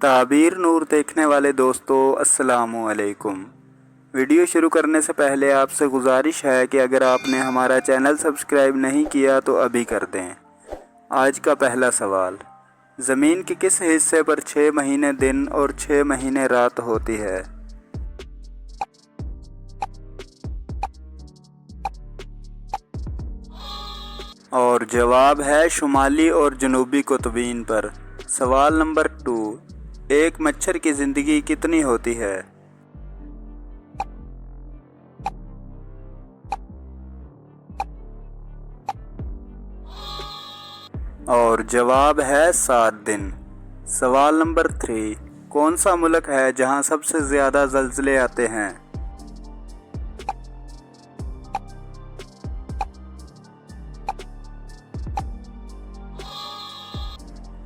ताबीर नूर देखने वाले दोस्तों अस्सलामु अलैकुम। वीडियो शुरू करने से पहले आपसे गुजारिश है कि अगर आपने हमारा चैनल सब्सक्राइब नहीं किया तो अभी कर दें। आज का पहला सवाल, ज़मीन के किस हिस्से पर 6 महीने दिन और 6 महीने रात होती है? और जवाब है शुमाली और जनूबी कुतुबीन पर। सवाल नंबर 2, एक मच्छर की ज़िंदगी कितनी होती है? और जवाब है 7 दिन। सवाल नंबर 3, कौन सा मुल्क है जहां सबसे ज़्यादा ज़लज़ले आते हैं?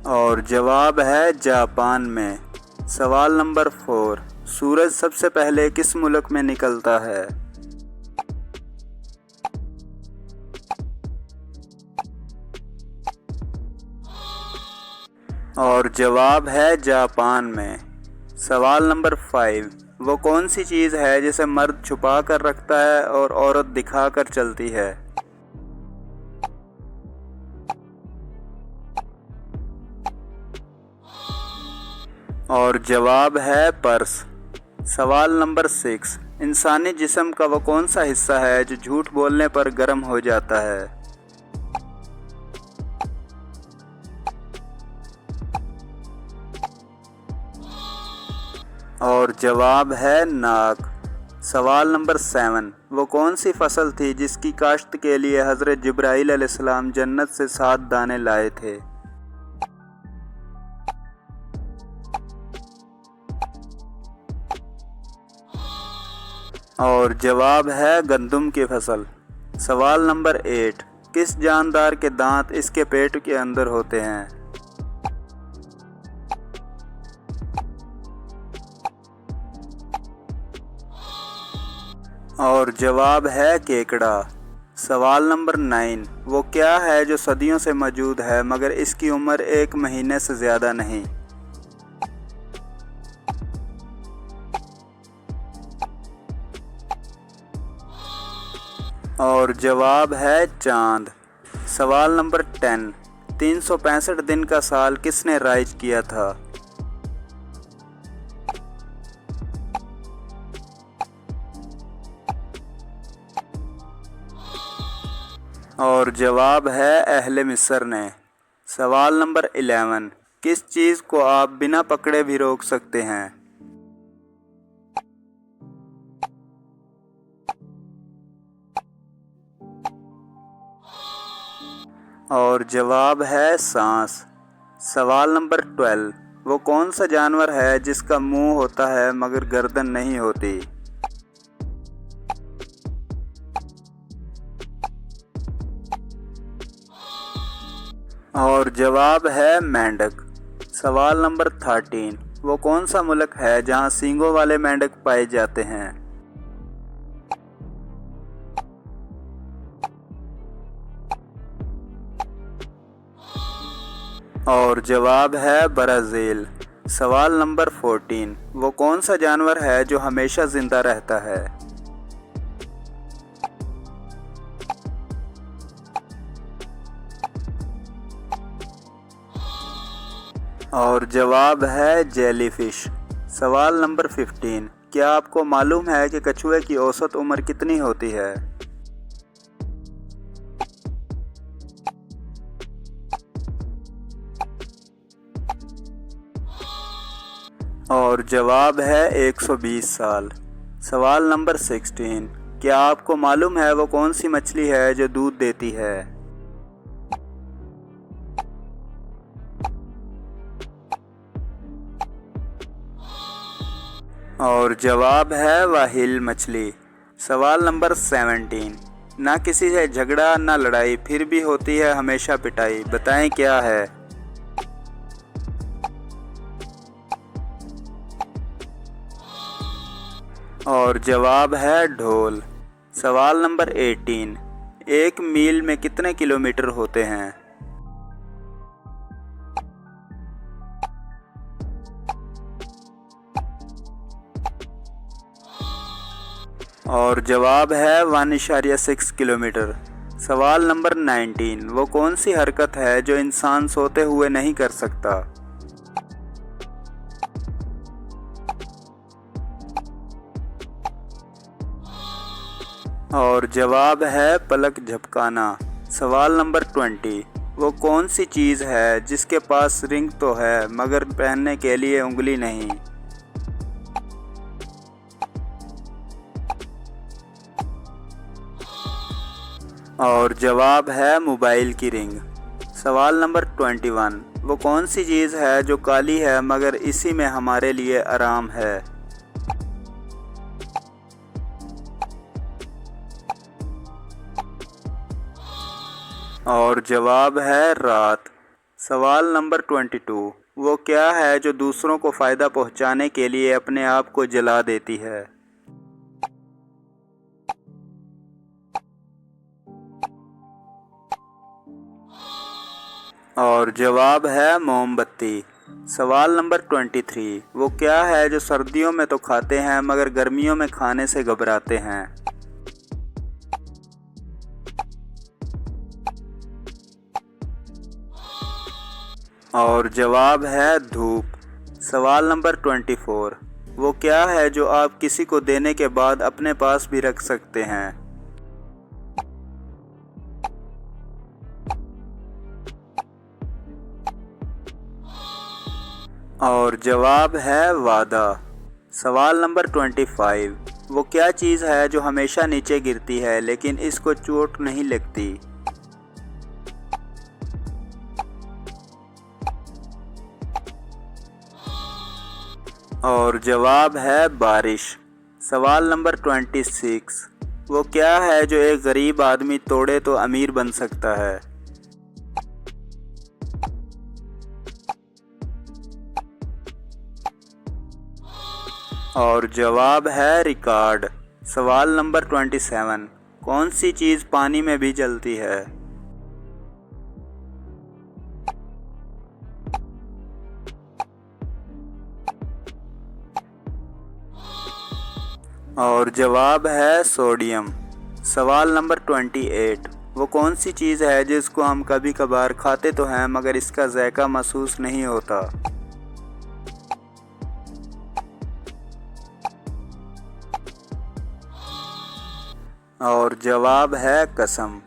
और जवाब है जापान में। सवाल नंबर 4, सूरज सबसे पहले किस मुल्क में निकलता है? और जवाब है जापान में। सवाल नंबर 5, वो कौन सी चीज़ है जिसे मर्द छुपा कर रखता है और औरत दिखा कर चलती है? और जवाब है पर्स। सवाल नंबर 6, इंसानी जिस्म का वो कौन सा हिस्सा है जो झूठ बोलने पर गर्म हो जाता है? और जवाब है नाक। सवाल नंबर 7, वो कौन सी फसल थी जिसकी काश्त के लिए हज़रत जिब्राईल अलैहिस्सलाम जन्नत से 7 दाने लाए थे? और जवाब है गंदम की फसल। सवाल नंबर 8, किस जानदार के दांत इसके पेट के अंदर होते हैं? और जवाब है केकड़ा। सवाल नंबर 9, वो क्या है जो सदियों से मौजूद है मगर इसकी उम्र 1 महीने से ज़्यादा नहीं? और जवाब है चांद। सवाल नंबर 10, 365 दिन का साल किसने राइज किया था? और जवाब है अहले मिस्र ने। सवाल नंबर 11, किस चीज़ को आप बिना पकड़े भी रोक सकते हैं? और जवाब है सांस। सवाल नंबर 12, वो कौन सा जानवर है जिसका मुंह होता है मगर गर्दन नहीं होती? और जवाब है मेंढक। सवाल नंबर 13, वो कौन सा मुल्क है जहां सींगों वाले मेंढक पाए जाते हैं? और जवाब है ब्राज़ील। सवाल नंबर 14, वो कौन सा जानवर है जो हमेशा ज़िंदा रहता है? और जवाब है जेलीफिश। सवाल नंबर 15, क्या आपको मालूम है कि कछुए की औसत उम्र कितनी होती है? और जवाब है 120 साल। सवाल नंबर 16, क्या आपको मालूम है वो कौन सी मछली है जो दूध देती है? और जवाब है वाहिल मछली। सवाल नंबर 17, ना किसी से झगड़ा ना लड़ाई फिर भी होती है हमेशा पिटाई, बताएं क्या है? और जवाब है ढोल। सवाल नंबर 18, 1 मील में कितने किलोमीटर होते हैं? और जवाब है 1.6 किलोमीटर। सवाल नंबर 19, वो कौन सी हरकत है जो इंसान सोते हुए नहीं कर सकता? और जवाब है पलक झपकाना। सवाल नंबर 20, वो कौन सी चीज़ है जिसके पास रिंग तो है मगर पहनने के लिए उंगली नहीं? और जवाब है मोबाइल की रिंग। सवाल नंबर 21, वो कौन सी चीज़ है जो काली है मगर इसी में हमारे लिए आराम है? और जवाब है रात। सवाल नंबर 22, वो क्या है जो दूसरों को फ़ायदा पहुंचाने के लिए अपने आप को जला देती है? और जवाब है मोमबत्ती। सवाल नंबर 23, वो क्या है जो सर्दियों में तो खाते हैं मगर गर्मियों में खाने से घबराते हैं? और जवाब है धूप। सवाल नंबर 24, वो क्या है जो आप किसी को देने के बाद अपने पास भी रख सकते हैं? और जवाब है वादा। सवाल नंबर 25, वो क्या चीज़ है जो हमेशा नीचे गिरती है लेकिन इसको चोट नहीं लगती? और जवाब है बारिश। सवाल नंबर 26, वो क्या है जो एक गरीब आदमी तोड़े तो अमीर बन सकता है? और जवाब है रिकॉर्ड। सवाल नंबर 27, कौन सी चीज़ पानी में भी जलती है? और जवाब है सोडियम। सवाल नंबर 28, वो कौन सी चीज़ है जिसको हम कभी कभार खाते तो हैं मगर इसका जायका महसूस नहीं होता? और जवाब है कसम।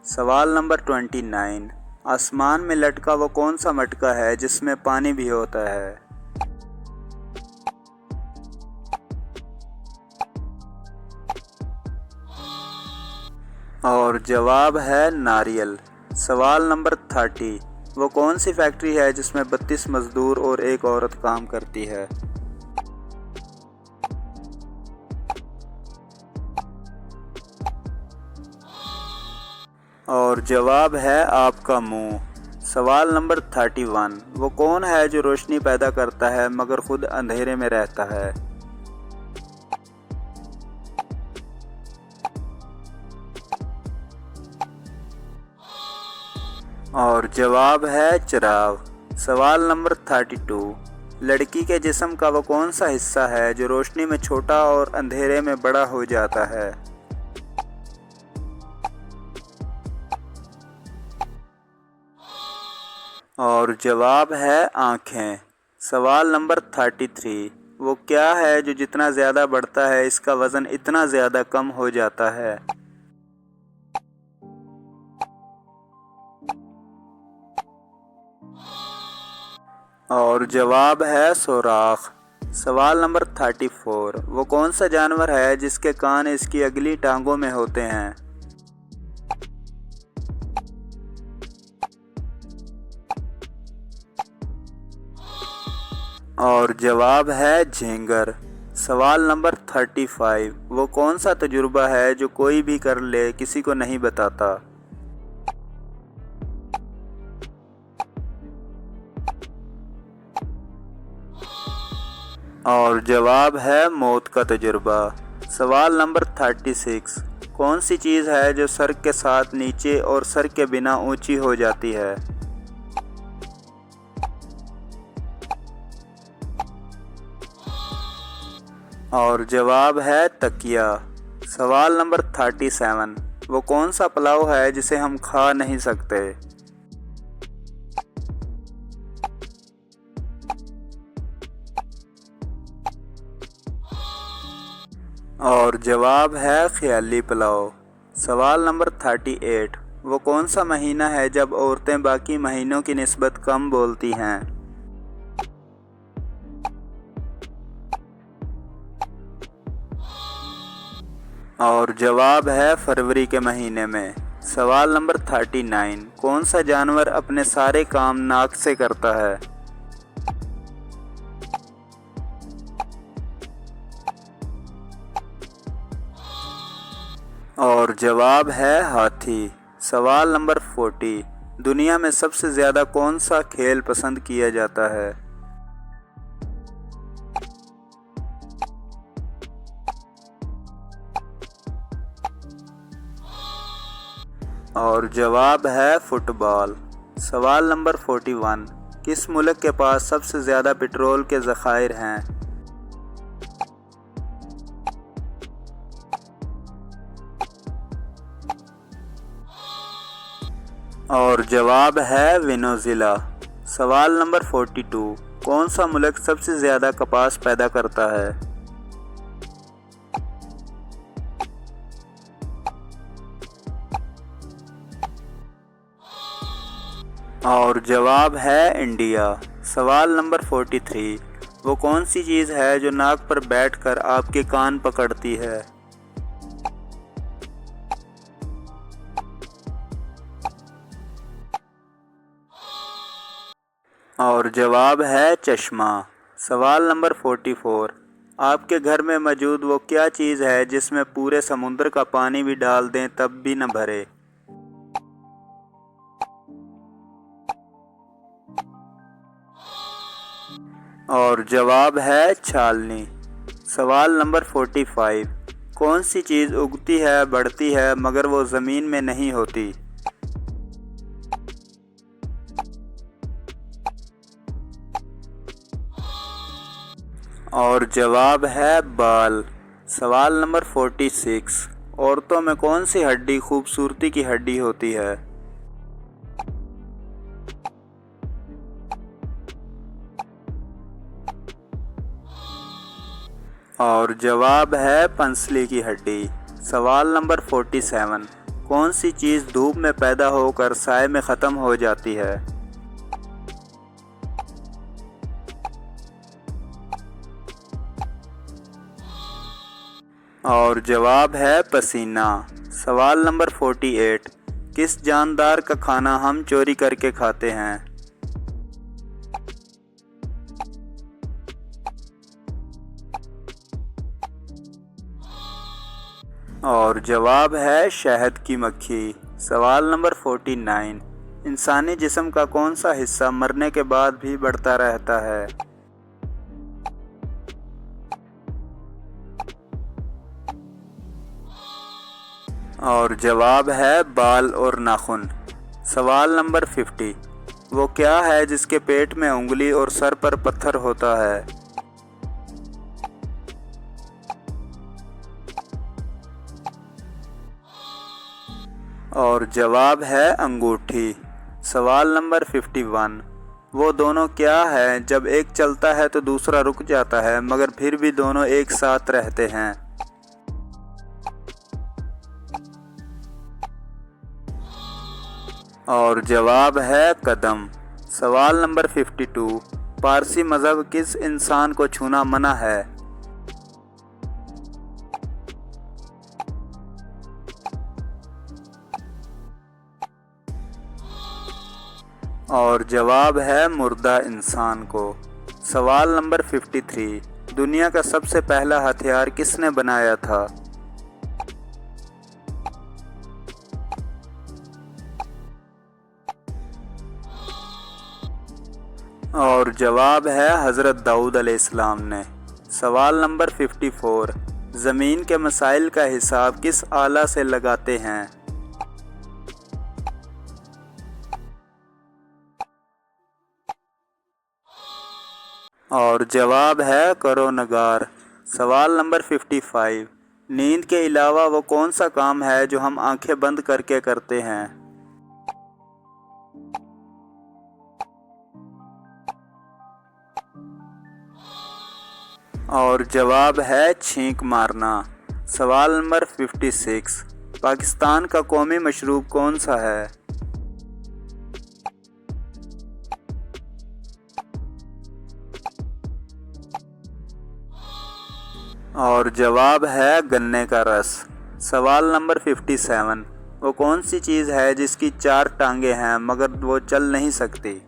सवाल नंबर 29, आसमान में लटका वो कौन सा मटका है जिसमें पानी भी होता है? और जवाब है नारियल। सवाल नंबर 30, वो कौन सी फैक्ट्री है जिसमें 32 मजदूर और एक औरत काम करती है? और जवाब है आपका मुंह। सवाल नंबर 31, वो कौन है जो रोशनी पैदा करता है मगर खुद अंधेरे में रहता है? और जवाब है चिराग। सवाल नंबर 32, लड़की के जिस्म का वो कौन सा हिस्सा है जो रोशनी में छोटा और अंधेरे में बड़ा हो जाता है? और जवाब है आँखें। सवाल नंबर 33, वो क्या है जो जितना ज़्यादा बढ़ता है इसका वज़न इतना ज़्यादा कम हो जाता है? और जवाब है सुराख। सवाल नंबर 34, वो कौन सा जानवर है जिसके कान इसकी अगली टांगों में होते हैं? और जवाब है झींगर। सवाल नंबर 35, वो कौन सा तजुर्बा है जो कोई भी कर ले किसी को नहीं बताता? और जवाब है मौत का तजुर्बा। सवाल नंबर 36, कौन सी चीज़ है जो सर के साथ नीचे और सर के बिना ऊंची हो जाती है? और जवाब है तकिया। सवाल नंबर 37, वो कौन सा पुलाव है जिसे हम खा नहीं सकते? और जवाब है ख्याली पुलाव। सवाल नंबर 38, वो कौन सा महीना है जब औरतें बाकी महीनों की निस्बत कम बोलती हैं? और जवाब है फरवरी के महीने में। सवाल नंबर 39, कौन सा जानवर अपने सारे काम नाक से करता है? और जवाब है हाथी। सवाल नंबर 40, दुनिया में सबसे ज़्यादा कौन सा खेल पसंद किया जाता है? और जवाब है फुटबॉल। सवाल नंबर 41, किस मुल्क के पास सबसे ज़्यादा पेट्रोल के ज़खायर हैं? और जवाब है वेनेज़ुएला। सवाल नंबर 42, कौन सा मुल्क सबसे ज़्यादा कपास पैदा करता है? और जवाब है इंडिया। सवाल नंबर 43, वो कौन सी चीज़ है जो नाक पर बैठकर आपके कान पकड़ती है? और जवाब है चश्मा। सवाल नंबर 44, आपके घर में मौजूद वो क्या चीज़ है जिसमें पूरे समुद्र का पानी भी डाल दें तब भी न भरे? और जवाब है छालनी। सवाल नंबर 45, कौन सी चीज़ उगती है बढ़ती है मगर वो ज़मीन में नहीं होती? और जवाब है बाल। सवाल नंबर 46, औरतों में कौन सी हड्डी खूबसूरती की हड्डी होती है? और जवाब है पंसली की हड्डी। सवाल नंबर 47, कौन सी चीज़ धूप में पैदा होकर साए में ख़त्म हो जाती है? और जवाब है पसीना। सवाल नंबर 48, किस जानदार का खाना हम चोरी करके खाते हैं? और जवाब है शहद की मक्खी। सवाल नंबर 49, इंसानी जिस्म का कौन सा हिस्सा मरने के बाद भी बढ़ता रहता है? और जवाब है बाल और नाखून। सवाल नंबर 50, वो क्या है जिसके पेट में उंगली और सर पर पत्थर होता है? और जवाब है अंगूठी। सवाल नंबर 51, वो दोनों क्या है जब एक चलता है तो दूसरा रुक जाता है मगर फिर भी दोनों एक साथ रहते हैं? और जवाब है कदम। सवाल नंबर 52, पारसी मज़हब किस इंसान को छूना मना है? और जवाब है मुर्दा इंसान को। सवाल नंबर 53, दुनिया का सबसे पहला हथियार किसने बनाया था? और जवाब है हज़रत दाऊद अलैहिस्सलाम ने। सवाल नंबर 54, ज़मीन के मसाइल का हिसाब किस आला से लगाते हैं? और जवाब है करो नगार। सवाल नंबर 55, نیند کے علاوہ وہ کون سا کام ہے جو ہم آنکھیں بند کر کے کرتے ہیں؟ اور جواب ہے چھینک مارنا۔ سوال نمبر 56، پاکستان کا قومی مشروب کون سا ہے؟ اور جواب ہے گنے کا رس۔ سوال نمبر 57، وہ کون سی چیز ہے جس کی 4 ٹانگیں ہیں مگر وہ چل نہیں سکتی؟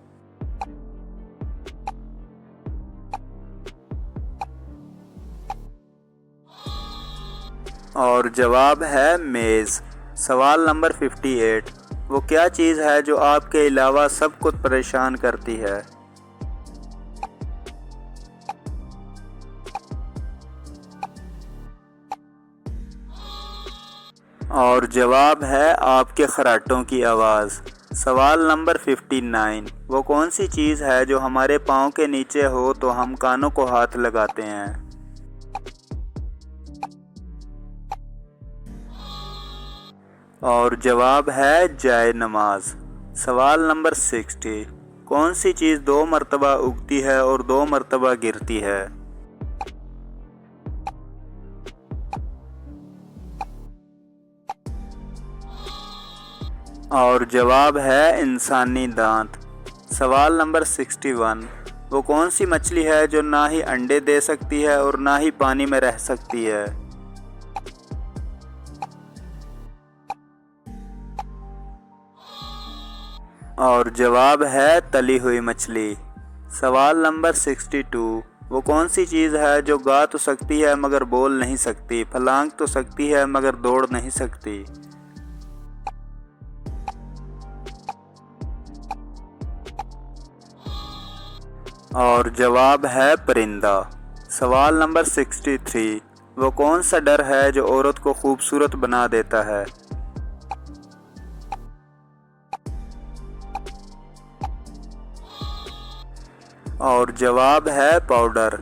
اور جواب ہے میز۔ سوال نمبر 58، وہ کیا چیز ہے جو آپ کے علاوہ سب کو پریشان کرتی ہے؟ اور جواب ہے آپ کے خراٹوں کی آواز۔ سوال نمبر 59، وہ کون سی چیز ہے جو ہمارے پاؤں کے نیچے ہو تو ہم کانوں کو ہاتھ لگاتے ہیں؟ اور جواب ہے جائے نماز۔ سوال نمبر 60، کون سی چیز 2 مرتبہ اگتی ہے اور 2 مرتبہ گرتی ہے؟ اور جواب ہے انسانی دانت۔ سوال نمبر 61، وہ کون سی مچھلی ہے جو نہ ہی انڈے دے سکتی ہے اور نہ ہی پانی میں رہ سکتی ہے؟ اور جواب ہے تلی ہوئی مچھلی۔ سوال نمبر 62، وہ کون سی چیز ہے جو گا تو سکتی ہے مگر بول نہیں سکتی، پھلانگ تو سکتی ہے مگر دوڑ نہیں سکتی؟ اور جواب ہے پرندہ۔ سوال نمبر 63، وہ کون سا ڈر ہے جو عورت کو خوبصورت بنا دیتا ہے؟ اور جواب ہے پاؤڈر۔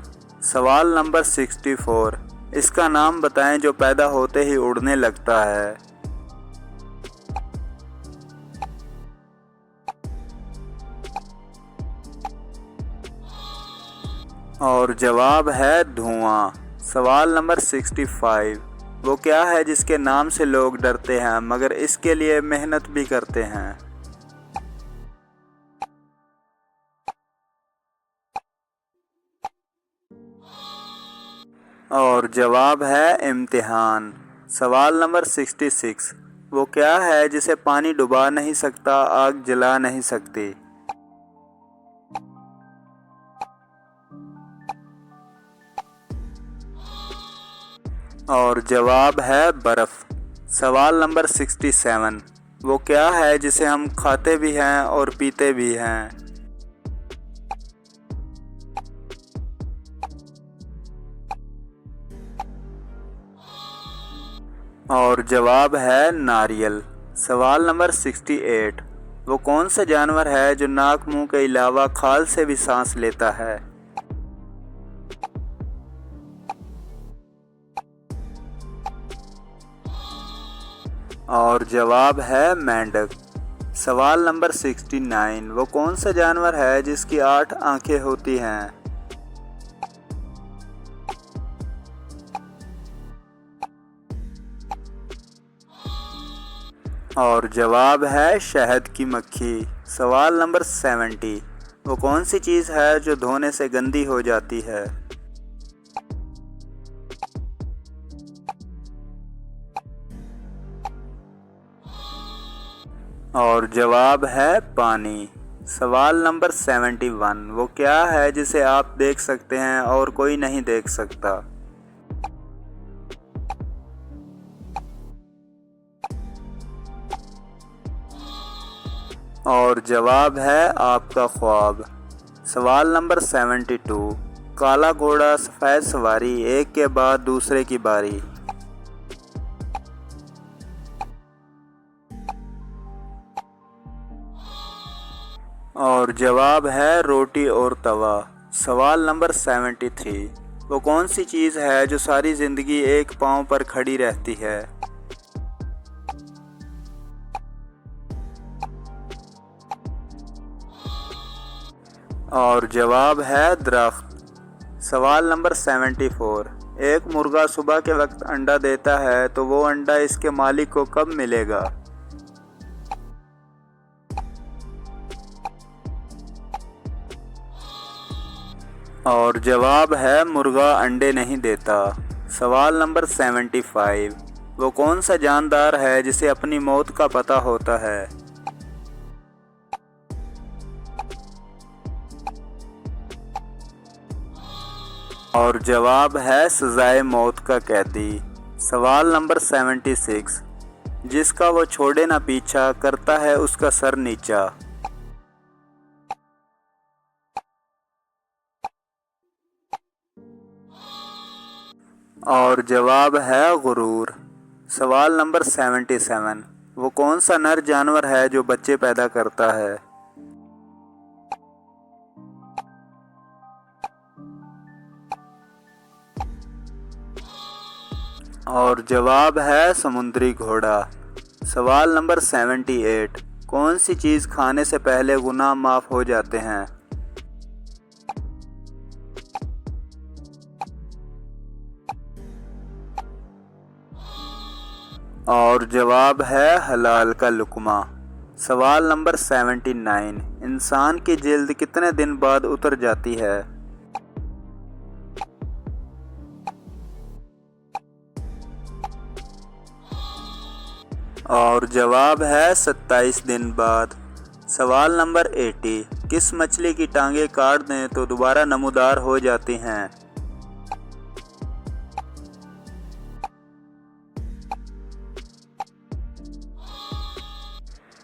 سوال نمبر 64، اس کا نام بتائیں جو پیدا ہوتے ہی اڑنے لگتا ہے۔ اور جواب ہے دھواں۔ سوال نمبر 65، وہ کیا ہے جس کے نام سے لوگ ڈرتے ہیں مگر اس کے لیے محنت بھی کرتے ہیں؟ اور جواب ہے امتحان۔ سوال نمبر 66، وہ کیا ہے جسے پانی ڈبا نہیں سکتا، آگ جلا نہیں سکتی؟ اور جواب ہے برف۔ سوال نمبر 67، وہ کیا ہے جسے ہم کھاتے بھی ہیں اور پیتے بھی ہیں؟ اور جواب ہے ناریل۔ سوال نمبر 68، وہ کون سا جانور ہے جو ناک منہ کے علاوہ کھال سے بھی سانس لیتا ہے؟ اور جواب ہے مینڈک۔ سوال نمبر 69، وہ کون سا جانور ہے جس کی 8 آنکھیں ہوتی ہیں؟ اور جواب ہے شہد کی مکھی۔ سوال نمبر 70، وہ کون سی چیز ہے جو دھونے سے گندی ہو جاتی ہے؟ اور جواب ہے پانی۔ سوال نمبر 71، وہ کیا ہے جسے آپ دیکھ سکتے ہیں اور کوئی نہیں دیکھ سکتا؟ اور جواب ہے آپ کا خواب۔ سوال نمبر 72، کالا گھوڑا سفید سواری، ایک کے بعد دوسرے کی باری۔ اور جواب ہے روٹی اور توا۔ سوال نمبر 73، वो कौन सी चीज़ है जो सारी ज़िंदगी एक पाँव पर खड़ी रहती है? और जवाब है दरख्त। सवाल नंबर 74। एक मुर्गा सुबह के वक्त अंडा देता है तो वो अंडा इसके मालिक को कब मिलेगा? और जवाब है मुर्गा अंडे नहीं देता। सवाल नंबर 75। वो कौन सा जानदार है जिसे अपनी मौत का पता होता है? और जवाब है सजाए मौत का कैदी। सवाल नंबर 76। जिसका वो छोड़े ना पीछा, करता है उसका सर नीचा। और जवाब है गुरूर। सवाल नंबर 77। वो कौन सा नर जानवर है जो बच्चे पैदा करता है? और जवाब है समुद्री घोड़ा। सवाल नंबर 78। कौन सी चीज़ खाने से पहले गुनाह माफ़ हो जाते हैं? और जवाब है हलाल का लुक़मा। सवाल नंबर 79। इंसान की जिल्द कितने दिन बाद उतर जाती है? और जवाब है 27 दिन बाद। सवाल नंबर 80। किस मछली की टांगें काट दें तो दोबारा नमूदार हो जाती हैं?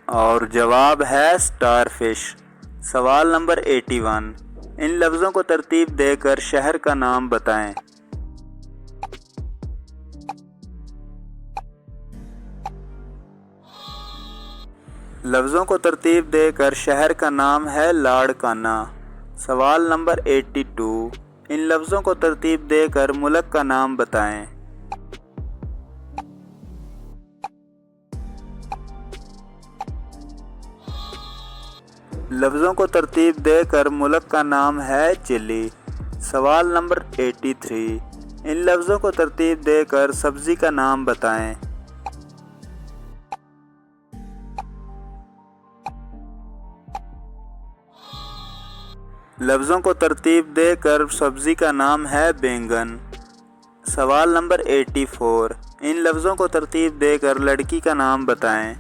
और जवाब है स्टारफिश। सवाल नंबर 81। इन लफ्ज़ों को तरतीब देकर शहर का नाम बताएं। लफ्ज़ों को तरतीब देकर शहर का नाम है लाड़काना। सवाल नंबर 82। इन लफ्ज़ों को तरतीब देकर मुल्क का नाम बताएं। लफ्ज़ों को तरतीब देकर मुल्क का नाम है चिली। सवाल नंबर 83। इन लफ्ज़ों को तरतीब देकर सब्ज़ी का नाम बताएं। लफ्ज़ों को तरतीब देकर सब्ज़ी का नाम है बैंगन। सवाल नंबर 84। इन लफ्ज़ों को तरतीब देकर लड़की का नाम बताएं।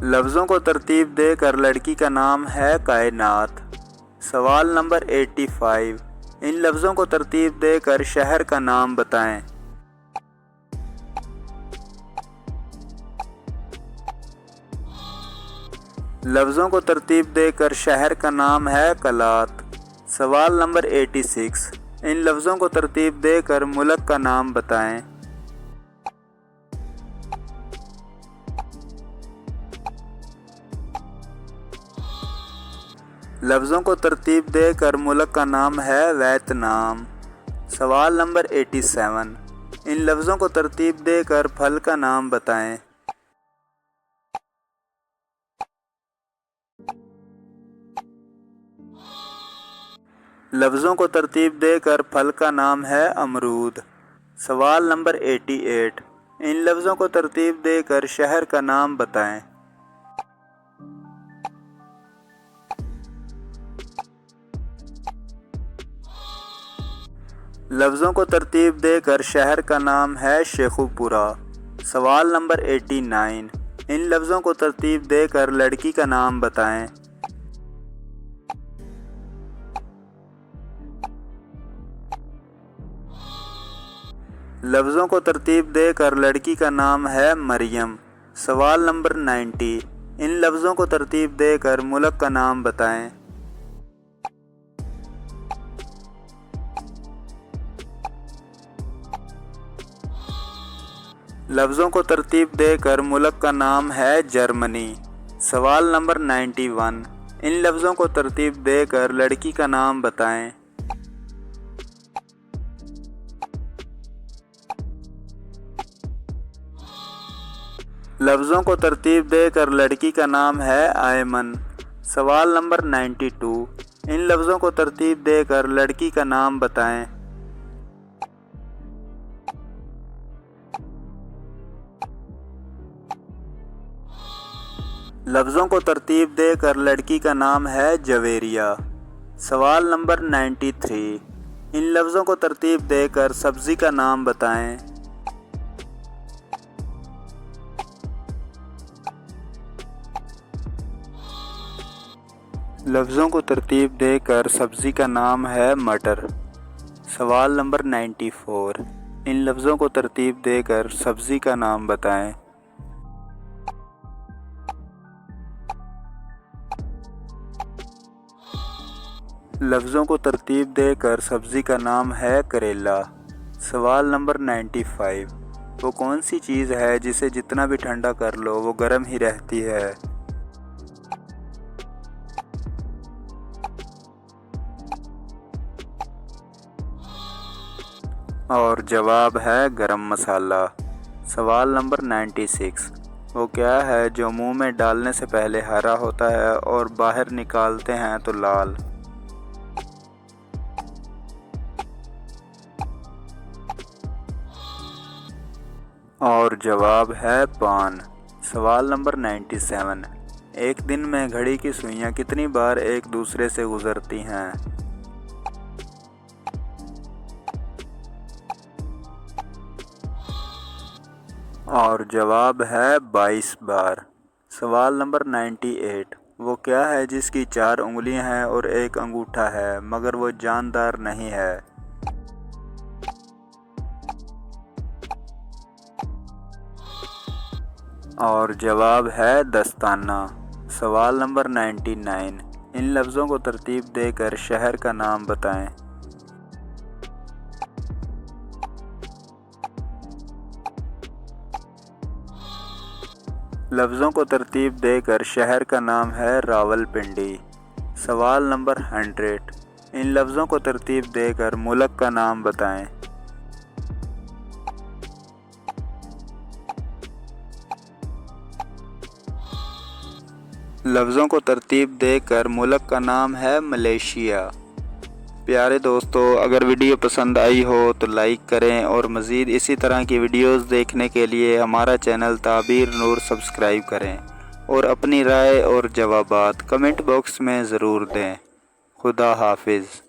लफ्ज़ों को तरतीब देकर लड़की का नाम है कायनात। सवाल नंबर 85। इन लफ्ज़ों को तरतीब देकर शहर का नाम बताएं। लफ्ज़ों को तरतीब देकर शहर का नाम है कलात। सवाल नंबर 86। इन लफ्ज़ों को तरतीब देकर मुल्क का नाम बताएं। लफ्ज़ों को तरतीब देकर मुल्क का नाम है वियतनाम। सवाल नंबर 87। इन लफ्ज़ों को तरतीब देकर फल का नाम बताएं। लफ्ज़ों को तरतीब देकर फल का नाम है अमरूद। सवाल नंबर 88। इन लफ्ज़ों को तरतीब देकर शहर का नाम बताएं। लफ्ज़ों को तरतीब देकर शहर का नाम है शेखुपुरा। सवाल नंबर 89। इन लफ्ज़ों को तरतीब देकर लड़की का नाम बताएं। लफ्ज़ों को तरतीब देकर लड़की का नाम है मरियम। सवाल नंबर 90। इन लफ्ज़ों को तरतीब देकर मुल्क का नाम बताएं। लफ्ज़ों को तरतीब देकर मुल्क का नाम है जर्मनी। सवाल नंबर 91। इन लफ्ज़ों को तरतीब देकर लड़की का नाम बताएं। लफ्ज़ों को तरतीब देकर लड़की का नाम है आयमन। सवाल नंबर 92। इन लफ्ज़ों को तरतीब देकर लड़की का नाम बताएं। लफ्ज़ों को तरतीब देकर लड़की का नाम है जवेरिया। सवाल नंबर 93। इन लफ्ज़ों को तरतीब देकर सब्ज़ी का नाम बताएं। लफ्ज़ों को तरतीब देकर सब्ज़ी का नाम है मटर। सवाल नंबर 94। इन लफ्ज़ों को तरतीब देकर सब्ज़ी का नाम बताएं। लफ्ज़ों को तरतीब देकर सब्ज़ी का नाम है करेला। सवाल नंबर 95। वो कौन सी चीज़ है जिसे जितना भी ठंडा कर लो वो गर्म ही रहती है? और जवाब है गरम मसाला। सवाल नंबर 96। वो क्या है जो मुंह में डालने से पहले हरा होता है और बाहर निकालते हैं तो लाल? और जवाब है पान। सवाल नंबर 97। एक दिन में घड़ी की सुइयां कितनी बार एक दूसरे से गुजरती हैं? और जवाब है 22 बार। सवाल नंबर 98। वो क्या है जिसकी 4 उंगलियां हैं और एक अंगूठा है मगर वो जानदार नहीं है? और जवाब है दस्ताना। सवाल नंबर 99। इन लफ्ज़ों को तरतीब देकर शहर का नाम बताएं। लफ्ज़ों को तरतीब देकर शहर का नाम है रावलपिंडी। सवाल नंबर 100। इन लफ्ज़ों को तरतीब देकर मुल्क का नाम बताएं। लफ्ज़ों को तरतीब देकर मुल्क का नाम है मलेशिया। प्यारे दोस्तों, अगर वीडियो पसंद आई हो तो लाइक करें और मज़ीद इसी तरह की वीडियोस देखने के लिए हमारा चैनल ताबीर नूर सब्सक्राइब करें और अपनी राय और जवाबात कमेंट बॉक्स में ज़रूर दें। खुदा हाफिज़।